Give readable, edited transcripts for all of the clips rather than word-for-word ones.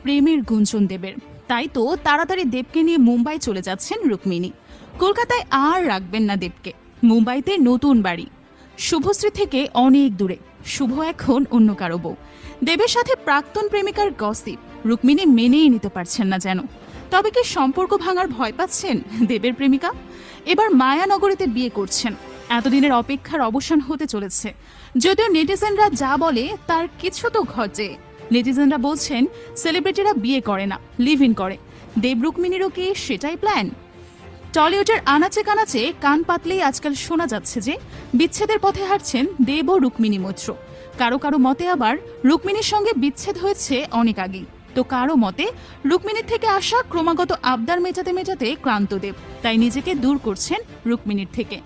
প্রেমের গুঞ্জন দেবের। তাই তো তাড়াতাড়ি দেবকে নিয়ে মুম্বাই চলে যাচ্ছেন রুক্মিণী। কলকাতায় আর রাখবেন না দেবকে, মুম্বাইতে নতুন বাড়ি। শুভশ্রী থেকে অনেক দূরে, শুভ এখন অন্য কারো বউ। দেবের সাথে প্রাক্তন প্রেমিকার গসিপ রুক্মিণী মেনেই নিতে পারছেন না যেন। তবে কি সম্পর্ক ভাঙার ভয় পাচ্ছেন দেবের প্রেমিকা? এবার মায়ানগরীতে বিয়ে করছেন। এতদিনের অপেক্ষার অবসান হতে চলেছে। যদিও নেটিজেনরা যা বলে তার কিছু তো ঘটে। নেটিজেনরা বলছেন সেলিব্রিটিরা বিয়ে করে না, লিভ ইন করে। দেব রুক্মিণীরও কি সেটাই প্ল্যান? টলিউডের আনাচে কানাচে কান পাতলেই আজকাল শোনা যাচ্ছে যে বিচ্ছেদের পথে হাঁটছেন দেব ও রুক্মিণী মৈত্র। কারো কারো মতে আবার রুক্মিণীর সঙ্গে বিচ্ছেদ হয়েছে অনেক আগেই, তো কারো মতে রুক্মিণীর থেকে আসা ক্রমাগত আবদার মেটাতে মেটাতে ক্লান্ত দেব, তাই নিজেকে দূর করছেন রুক্মিণীর থেকে।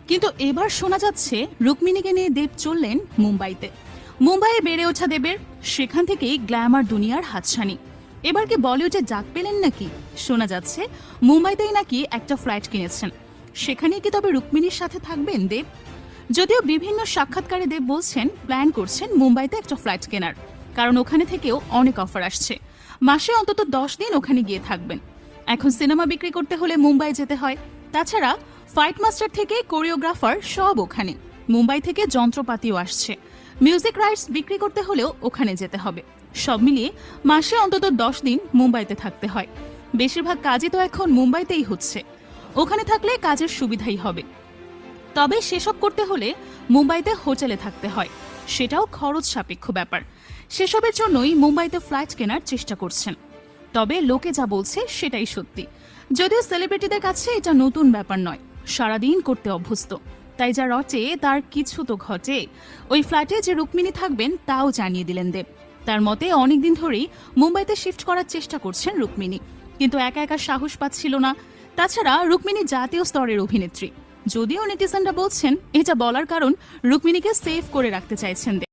কিন্তু এবার শোনা যাচ্ছে রুক্মিণীকে নিয়ে দেব চললেন মুম্বাইতে। মুম্বাইয়ে বেড়ে ওঠা দেবের, সেখান থেকেই গ্ল্যামার দুনিয়ার হাতছানি। এবার কি বলিউডে ডাক পেলেন নাকি? শোনা যাচ্ছে মুম্বাইতেই নাকি একটা ফ্ল্যাট কিনেছেন। সেখানেই কি তবে রুক্মিণীর সাথে থাকবেন দেব? যদিও বিভিন্ন সাক্ষাৎকারে দেব বলছেন প্ল্যান করছেন মুম্বাইতে একটা ফ্ল্যাট কেনার, কারণ ওখানে থেকেও অনেক অফার আসছে। মাসে অন্তত 10 দিন ওখানে গিয়ে থাকবেন। এখন সিনেমা বিক্রি করতে হলে মুম্বাই যেতে হয়। তাছাড়া ফাইট মাস্টার থেকে কোরিওগ্রাফার সব ওখানে। মুম্বাই থেকে যন্ত্রপাতিও আসছে। মিউজিক রাইটস বিক্রি করতে হলেও ওখানে যেতে হবে। সব মিলিয়ে মাসে অন্তত 10 দিন মুম্বাইতে থাকতে হয়। বেশিরভাগ কাজই তো এখন মুম্বাইতেই হচ্ছে। ওখানে থাকলে কাজের সুবিধাই হবে। তবে সেসব করতে হলে মুম্বাইতে হোটেলে থাকতে হয়, সেটাও খরচ সাপেক্ষ ব্যাপার। সেসবের জন্যই মুম্বাইতে ফ্ল্যাট কেনার চেষ্টা করছেন। তবে লোকে যা বলছে সেটাই সত্যি। যদিও সেলিব্রিটিদের কাছে এটা নতুন ব্যাপার নয়, সারাদিন করতে অভ্যস্ত। তাই যা রটে তার কিছু তো ঘটে। ওই ফ্ল্যাটে যে রুক্মিণী থাকবেন তাও জানিয়ে দিলেন দেব। তার মতে অনেকদিন ধরেই মুম্বাইতে শিফট করার চেষ্টা করছেন রুক্মিণী, কিন্তু একা একা সাহস পাচ্ছিল না। তাছাড়া রুক্মিণী জাতীয় স্তরের অভিনেত্রী। যদিও নেটিজেনরা বলছেন এটা বলার কারণ রুক্মিণীকে সেভ করে রাখতে চাইছেন দেব।